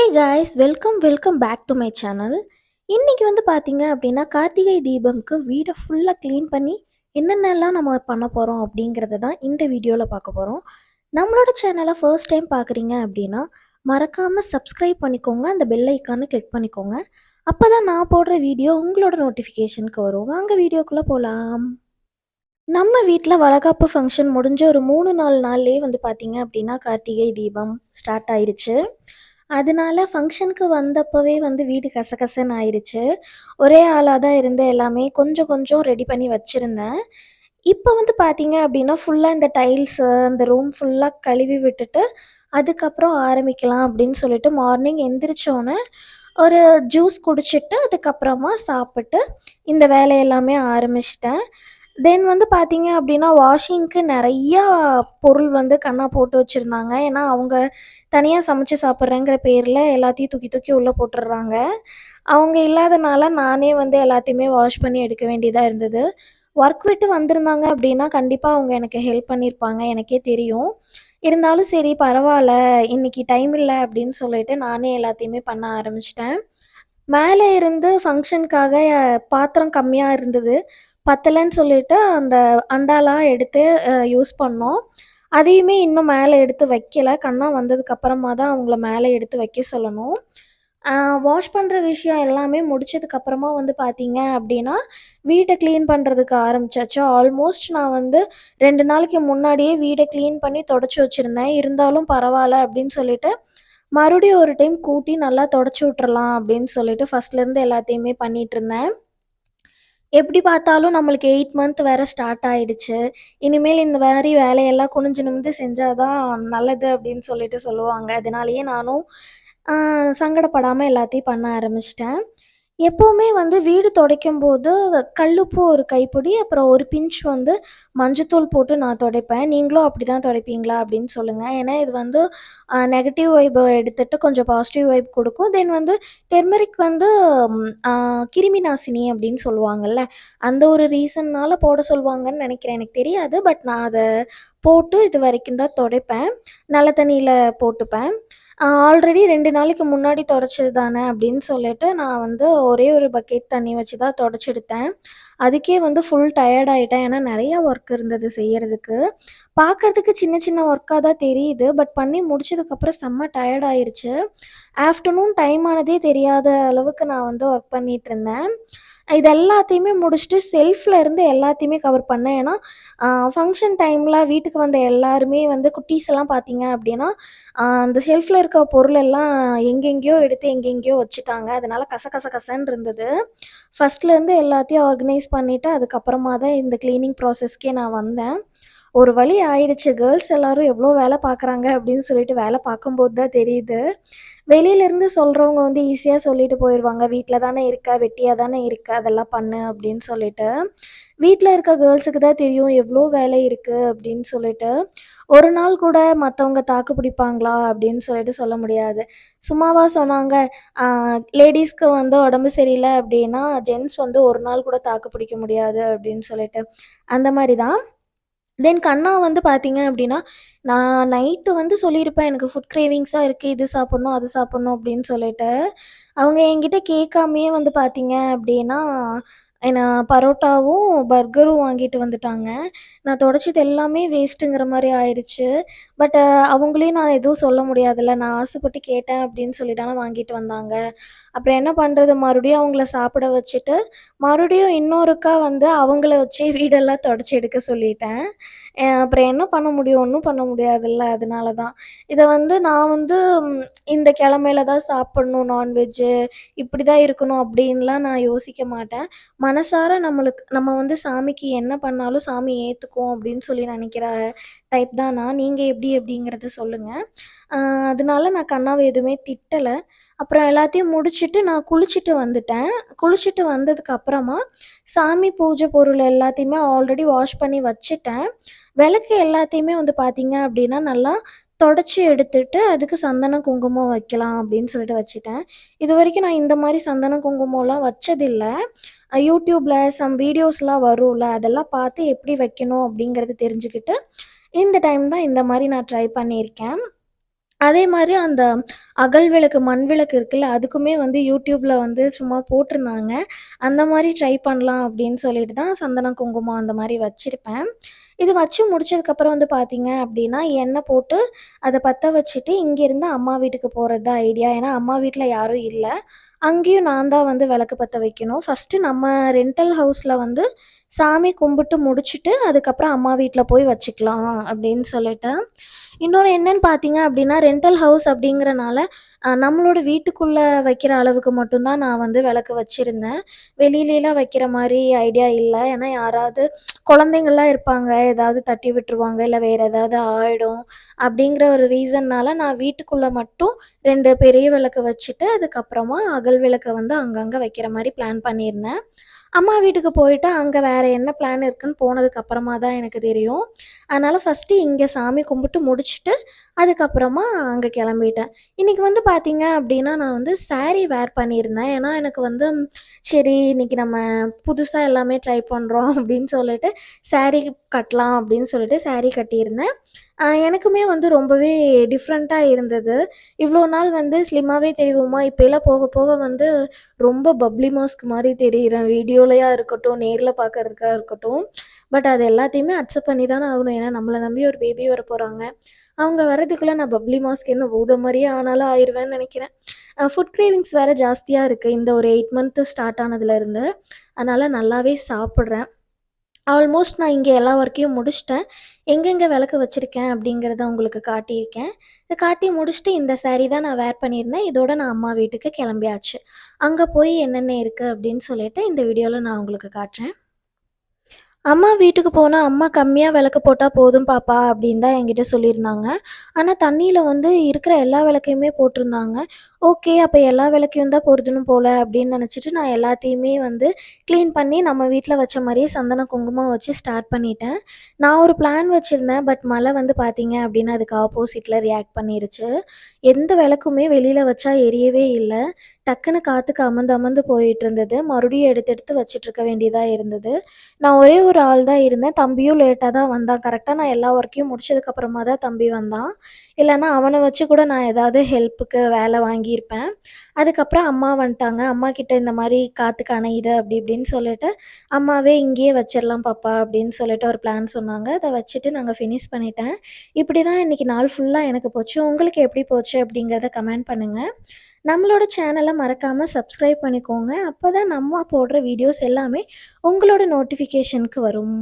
Hi guys welcome back to my channel. இன்னைக்கு வந்து பார்த்தீங்க அப்படின்னா கார்த்திகை தீபம்க்கு வீடை ஃபுல்லாக க்ளீன் பண்ணி என்னென்னலாம் நம்ம பண்ண போகிறோம் அப்படிங்கிறத தான் இந்த வீடியோவில் பார்க்க போகிறோம். நம்மளோட சேனலை ஃபர்ஸ்ட் டைம் பார்க்குறீங்க அப்படின்னா மறக்காமல் சப்ஸ்கிரைப் பண்ணிக்கோங்க, அந்த பெல் ஐக்கானை கிளிக் பண்ணிக்கோங்க. அப்போ தான் நான் போடுற வீடியோ உங்களோட நோட்டிஃபிகேஷனுக்கு வரும். வாங்க வீடியோக்குள்ளே போகலாம். நம்ம வீட்டில் வளகாப்பு ஃபங்க்ஷன் முடிஞ்ச ஒரு 3-4 நாள்லேயே வந்து பார்த்தீங்க அப்படின்னா கார்த்திகை தீபம் ஸ்டார்ட் ஆயிருச்சு. அதனால ஃபங்க்ஷனுக்கு வந்தப்பவே வந்து வீடு கசகசன்னு ஆயிடுச்சு. ஒரே ஆளாக தான் இருந்து எல்லாமே கொஞ்சம் கொஞ்சம் ரெடி பண்ணி வச்சுருந்தேன். இப்போ வந்து பார்த்தீங்க அப்படின்னா ஃபுல்லாக இந்த டைல்ஸு அந்த ரூம் ஃபுல்லாக கழுவி விட்டுட்டு அதுக்கப்புறம் ஆரம்பிக்கலாம் அப்படின்னு சொல்லிட்டு மார்னிங் எந்திரிச்சோன்னே ஒரு ஜூஸ் குடிச்சிட்டு அதுக்கப்புறமா சாப்பிட்டு இந்த வேலையெல்லாமே ஆரம்பிச்சிட்டேன். தென் வந்து பார்த்தீங்க அப்படின்னா, வாஷிங்க்கு நெறையா பொருள் வந்து கண்ணா போட்டு வச்சிருந்தாங்க. ஏன்னா, அவங்க தனியா சமைச்சு சாப்பிட்றேங்கிற பேர்ல எல்லாத்தையும் தூக்கி தூக்கி உள்ள போட்டுர்றாங்க. அவங்க இல்லாதனால நானே வந்து எல்லாத்தையுமே வாஷ் பண்ணி எடுக்க வேண்டியதா இருந்தது. ஒர்க் விட்டு வந்திருந்தாங்க அப்படின்னா, கண்டிப்பா அவங்க எனக்கு ஹெல்ப் பண்ணியிருப்பாங்க. எனக்கே தெரியும். இருந்தாலும் சரி பரவால்ல, இன்னைக்கு டைம் இல்ல அப்படின்னு சொல்லிட்டு நானே எல்லாத்தையுமே பண்ண ஆரம்பிச்சுட்டேன். மேலே இருந்து ஃபங்க்ஷனுக்காக பாத்திரம் கம்மியா இருந்தது. பத்தலன்னு சொல்லிட்டு அந்த அண்டாலாம் எடுத்து யூஸ் பண்ணோம். அதையுமே இன்னும் மேலே எடுத்து வைக்கல. கண்ணா வந்ததுக்கப்புறமா தான் அவங்கள மேலே எடுத்து வைக்க சொல்லணும். அ வாஷ் பண்ற விஷயம் எல்லாமே முடிச்சதுக்கப்புறமா வந்து பார்த்தீங்க அப்டின்னா, வீட்ட கிளீன் பண்றதுக்கு ஆரம்பிச்சாச்சு. ஆல்மோஸ்ட் நான் வந்து 2 நாளைக்கு முன்னாடியே வீட கிளீன் பண்ணி தொடச்சு வச்சிருந்தேன். இருந்தாலும் பரவால்ல அப்டின்னு சொல்லிட்டு, மறுபடியும் ஒரு டைம் கூட்டி நல்லா தொடச்சு விட்டுறலாம் அப்டின்னு சொல்லிட்டு ஃபர்ஸ்ட்லேருந்து எல்லாத்தையுமே பண்ணிட்டுருந்தேன். எப்படி பார்த்தாலும் நம்மளுக்கு 8 மந்த் வேற ஸ்டார்ட் ஆயிடுச்சு. இனிமேல் இந்த மாரி வேலையெல்லாம் குனிஞ்சு நிமிந்து செஞ்சா தான் நல்லது அப்படின்னு சொல்லிட்டு சொல்லுவாங்க. அதனாலேயே நானும் அ சங்கடப்படாம எல்லாத்தையும் பண்ண ஆரம்பிச்சுட்டேன். எப்பவுமே வந்து வீடு துடைக்கும்போது கல்லுப்பு ஒரு கைப்பிடி, அப்புறம் ஒரு பிஞ்ச் வந்து மஞ்சத்தூள் போட்டு நான் துடைப்பேன். நீங்களும் அப்படிதான் துடைப்பீங்களா? அப்படின்னு சொல்லுங்க. ஏன்னா இது வந்து நெகட்டிவ் வைப்ப எடுத்துட்டு கொஞ்சம் பாசிட்டிவ் வைப் குடுக்கும். தென் வந்து டெர்மெரிக் வந்து கிருமி நாசினி அப்படின்னு சொல்லுவாங்கல்ல. அந்த ஒரு ரீசன்னால போட சொல்லுவாங்கன்னு நெனைக்கிறேன். எனக்கு தெரியாது. பட் நான் அத போட்டு இதுவரைக்கும் தான் தொடைப்பேன். நல்ல தண்ணீல போட்டுப்பேன். ஆல்ரெடி 2 நாளைக்கு முன்னாடி தொடச்சது தானே அப்படின்னு சொல்லிட்டு, நான் வந்து ஒரே ஒரு பக்கெட் தண்ணி வச்சு தான் தொடச்சு எடுத்தேன். அதுக்கே வந்து ஃபுல் டயர்ட் ஆயிட்டேன். ஏன்னா நெறைய ஒர்க் இருந்தது செய்யறதுக்கு. பார்க்கறதுக்கு சின்ன சின்ன ஒர்க்கா தான் தெரியுது. பட் பண்ணி முடிச்சதுக்கப்புறம் செம்ம டயர்ட் ஆயிருச்சு. ஆஃப்டர்நூன் டைம் ஆனதே தெரியாத அளவுக்கு நான் வந்து ஒர்க் பண்ணிட்டுருந்தேன். இது எல்லாத்தையுமே முடிச்சுட்டு செல்ஃப்ல இருந்து எல்லாத்தையுமே கவர் பண்ணேன். ஏன்னா, ஃபங்ஷன் டைம்ல வீட்டுக்கு வந்த எல்லாருமே வந்து குட்டீஸ் எல்லாம் பார்த்தீங்க அப்படின்னா, அந்த ஷெல்ஃப்ல இருக்க பொருள் எல்லாம் எங்கெங்கேயோ எடுத்து எங்கெங்கேயோ வச்சுட்டாங்க. அதனால கச கச கசன்னு இருந்தது. ஃபர்ஸ்ட்லேருந்து எல்லாத்தையும் ஆர்கனைஸ் பண்ணிட்டு, அதுக்கப்புறமா தான் இந்த கிளீனிங் ப்ராசஸ்க்கே நான் வந்தேன். ஒரு வழி ஆயிடுச்சு. கேர்ள்ஸ் எல்லாரும் எவ்ளோ வேல பார்க்குறாங்க அப்படின்னு சொல்லிட்டு வேல பார்க்கும்போது தான் தெரியுது. வெளியிலேருந்து சொல்றவங்க வந்து ஈஸியா சொல்லிட்டு போயிருவாங்க. "வீட்ல தானே இருக்க, வெட்டியா தானே இருக்க, அதெல்லாம் பண்ணு" அப்படின்னு சொல்லிட்டு. வீட்ல இருக்க கேர்ள்ஸுக்கு தான் தெரியும் எவ்ளோ வேலை இருக்கு அப்படின்னு சொல்லிட்டு. ஒரு நாள் கூட மத்தவங்க தாக்கு பிடிப்பாங்களா அப்படின்னு சொல்லிட்டு சொல்ல முடியாது. சும்மாவா சொன்னாங்க, "ஆ லேடீஸ்க்கு வந்து உடம்பு சரியில்ல அப்படின்னா, ஜென்ட்ஸ் வந்து ஒரு நாள் கூட தாக்கு பிடிக்க முடியாது" அப்படின்னு சொல்லிட்டு. அந்த மாரி தான். தென் கண்ணா வந்து பார்த்தீங்க அப்டின்னா, நான் நைட்டு வந்து சொல்லியிருப்பேன், எனக்கு ஃபுட் கிரேவிங்ஸா இருக்கு. இது சாப்பிட்ணும், அது சாப்பிட்ணும் அப்டின்னு சொல்லிட்டு. அவங்க என்கிட்ட கேட்காமயே வந்து பார்த்தீங்க அப்டின்னா, என்ன பரோட்டாவும், பர்கரும் வாங்கிட்டு வந்துட்டாங்க. நான் தொடச்சது எல்லாமே வேஸ்ட்டுங்கிற மாரி ஆயிருச்சு. பட் அவங்களையும் நான் எதுவும் சொல்ல முடியாதுல்ல. நான் ஆசைப்பட்டு கேட்டேன் அப்டின்னு சொல்லி தானே வாங்கிட்டு வந்தாங்க. அப்புறம் என்ன பண்றது? மறுபடியும் அவங்கள சாப்பிட வச்சுட்டு, மறுபடியும் இன்னொருக்கா வந்து அவங்கள வச்சே வீடெல்லாம் தொடச்சு எடுக்க சொல்லிட்டேன். அப்புறம் என்ன பண்ண முடியும்? ஒண்ணும் பண்ண முடியாதுல்ல. அதனால தான். இத வந்து நான் வந்து இந்த கிழமையில தான் சாப்பிடணும் நான்வெஜ்ஜு, இப்படி தான் இருக்கணும் அப்படின்லாம் நான் யோசிக்க மாட்டேன். மனசார நம்ம வந்து சாமிக்கு என்ன பண்ணாலும் சாமி ஏத்துக்கும் அப்படின்னு சொல்லி நெனைக்கிற டைப் தான் நான். நீங்க எப்படி அப்படிங்கிறத சொல்லுங்க. அ அதனால நான் கண்ணாவ எதுவுமே திட்டல. அப்புறம் எல்லாத்தையும் முடிச்சுட்டு நான் குளிச்சுட்டு வந்துட்டேன். குளிச்சுட்டு வந்ததுக்கு அப்புறமா, சாமி பூஜை பொருள் எல்லாத்தையுமே ஆல்ரெடி வாஷ் பண்ணி வச்சுட்டேன். விளக்கு எல்லாத்தையுமே வந்து பார்த்தீங்க அப்டின்னா, நல்லா தொடச்சு எடுத்துட்டு, அதுக்கு சந்தனம், குங்குமம் வைக்கலாம் அப்டின்னு சொல்லிட்டு வச்சுட்டேன். இதுவரைக்கும் நான் இந்த மாரி சந்தனம், குங்குமம்லாம் வச்சதில்ல. YouTubeல சம் வீடியோஸ்லாம் வரும்ல, அதெல்லாம் பார்த்து எப்படி வைக்கணும் அப்டிங்கிறது தெரிஞ்சுக்கிட்டு, இந்த டைம் தான் இந்த மாரி நான் ட்ரை பண்ணியிருக்கேன். அதே மாரி அந்த அகல் விளக்கு, மண் விளக்கு இருக்குல்ல, அதுக்குமே வந்து யூடியூப்ல வந்து சும்மா போட்டிருந்தாங்க. அந்த மாரி ட்ரை பண்ணலாம் அப்படின்னு சொல்லிட்டு தான் சந்தனம், குங்குமம் அந்த மாரி வச்சிருப்பேன். இது வச்சு முடிச்சதுக்கப்புறம் வந்து பார்த்தீங்க அப்படின்னா, எண்ணெய் போட்டு அத பத்த வச்சுட்டு, இங்கேருந்து அம்மா வீட்டுக்கு போறது தான் ஐடியா. ஏன்னா, அம்மா வீட்ல யாரும் இல்ல. அங்கேயும் நான் தான் வந்து விளக்கு பத்த வைக்கணும். ஃபர்ஸ்ட்டு நம்ம ரென்டல் ஹவுஸ்ல வந்து சாமி கும்பிட்டு முடிச்சுட்டு, அதுக்கப்புறம் அம்மா வீட்ல போய் வச்சுக்கலாம் அப்படின்னு சொல்லிட்டு. இன்னொன்னு என்னன்னு பார்த்தீங்க அப்படின்னா, ரென்டல் ஹவுஸ் அப்படிங்கிறனால, நம்மளோட வீட்டுக்குள்ள வைக்கிற அளவுக்கு மட்டும் தான் நான் வந்து விளக்கு வச்சிருந்தேன். வெளியிலலாம் வைக்கிற மாரி ஐடியா இல்ல. ஏன்னா யாராவது குழந்தைங்கலாம் இருப்பாங்க, ஏதாவது தட்டி விட்டுருவாங்க, இல்ல வேற ஏதாவது ஆயிடும். அப்படிங்கிற ஒரு ரீசன்னால நான் வீட்டுக்குள்ள மட்டும் 2 பெரிய விளக்கு வச்சுட்டு, அதுக்கப்புறமா அகல் விளக்க வந்து அங்கங்க வைக்கிற மாரி பிளான் பண்ணியிருந்தேன். அம்மா வீட்டுக்கு போயிட்டு, அங்க வேற என்ன பிளான் இருக்குன்னு போனதுக்கு அப்புறமா தான் எனக்கு தெரியும். அதனால ஃபர்ஸ்ட்டு இங்க சாமி கும்பிட்டு முடிச்சுட்டு, அதுக்கப்புறமா அங்க கிளம்பிட்டேன். இன்னைக்கு வந்து பார்த்தீங்க அப்டின்னா, நான் வந்து சாரி வேர் பண்ணியிருந்தேன். ஏன்னா, எனக்கு வந்து சரி இன்னைக்கு நம்ம புதுசா எல்லாமே ட்ரை பண்றோம் அப்டின்னு சொல்லிட்டு, சாரி கட்டலாம் அப்டின்னு சொல்லிட்டு சாரி கட்டியிருந்தேன். எனக்குமே வந்து ரொம்பவே டிஃப்ரெண்ட்டா இருந்தது. இவ்ளோ நாள் வந்து ஸ்லிம்மாவே தெரிவோமா, இப்பலாம் போக போக வந்து ரொம்ப பப்ளி மாஸ்க் மாரி தெரியிறேன். வீடியோலயா இருக்கட்டும், நேர்ல பார்க்கறதுக்கா இருக்கட்டும். பட் அது எல்லாத்தையுமே அக்செப்ட் பண்ணி தானே ஆகணும். ஏன்னா, நம்மள நம்பி ஒரு பேபி வரப்போறாங்க. அவங்க வரதுக்குள்ள நான் பப்ளி மாஸ்க் என்ன பூதம் மாரியே ஆனாலும் ஆயிருவேன்னு நெனைக்கிறேன். ஃபுட் கிரேவிங்ஸ் வேற ஜாஸ்தியா இருக்கு. இந்த ஒரு 8 மந்த் ஸ்டார்ட் ஆனதுலருந்து. அதனால நல்லாவே சாப்பிடுறேன். ஆல்மோஸ்ட் நான் இங்க எல்லா ஒர்க்கையும் முடிச்சுட்டேன். எங்கெங்க விளக்கு வச்சிருக்கேன் அப்படிங்கிறத உங்களுக்கு காட்டியிருக்கேன். இத காட்டி முடிச்சுட்டு இந்த சாரி தான் நான் வேர் பண்ணியிருந்தேன். இதோட நான் அம்மா வீட்டுக்கு கிளம்பியாச்சு. அங்க போய் என்னென்ன இருக்கு அப்படின்னு சொல்லிட்டு இந்த வீடியோல நான் உங்களுக்கு காட்டுறேன். அம்மா வீட்டுக்கு போனா, "அம்மா கம்மியா விளக்கு போட்டா போதும் பாப்பா" அப்படின்னு தான் என்கிட்ட சொல்லியிருந்தாங்க. ஆனா தண்ணீல வந்து இருக்கிற எல்லா விளக்கையுமே போட்டிருந்தாங்க. ஓகே, அப்ப எல்லா விளக்கையும் தான் பொருத்தணும் போல அப்படின்னு நினச்சிட்டு, நான் எல்லாத்தையுமே வந்து கிளீன் பண்ணி நம்ம வீட்ல வச்ச மாரியே சந்தன, குங்குமம் வச்சு ஸ்டார்ட் பண்ணிட்டேன். நான் ஒரு பிளான் வச்சிருந்தேன். பட் மழை வந்து பார்த்தீங்க அப்படின்னா, அதுக்கு ஆப்போசிட்ல ரியாக்ட் பண்ணிருச்சு. எந்த விளக்குமே வெளியில வச்சா எரியவே இல்ல. டக்குனு காத்துக்கு அமந்து அமந்து போயிட்டுருந்தது. மறுபடியும் எடுத்து எடுத்து வச்சுட்ருக்க வேண்டியதா இருந்தது. நான் ஒரே ஒரு ஆள் தான் இருந்தேன். தம்பியும் லேட்டா தான் வந்தான். கரெக்ட்டா நான் எல்லா ஒர்க்கையும் முடிச்சதுக்கப்புறமா தான் தம்பி வந்தான். இல்லன்னா அவன வச்சு கூட நான் ஏதாவது ஹெல்ப்புக்கு வேலை வாங்கியிருப்பேன். அதுக்கப்புறம் அம்மா வந்துட்டாங்க. அம்மாகிட்ட இந்த மாரி காத்துக்கு அணையுது அப்படி இப்படின்னு சொல்லிட்டு, அம்மாவே இங்கேயே வச்சிரலாம் பாப்பா அப்படின்னு சொல்லிட்டு ஒரு பிளான் சொன்னாங்க. அத வச்சுட்டு நாங்க ஃபினிஷ் பண்ணிட்டேன். இப்படி தான் இன்னைக்கு நாள் ஃபுல்லா எனக்கு போச்சு. உங்களுக்கு எப்படி போச்சு அப்படிங்கிறத கமெண்ட் பண்ணுங்க. நம்மளோட சேனல மறக்காம சப்ஸ்கிரைப் பண்ணிக்கோங்க. அப்பதான் நம்ம போடுற வீடியோஸ் எல்லாமே உங்களோட நோட்டிஃபிகேஷனுக்கு வரும்.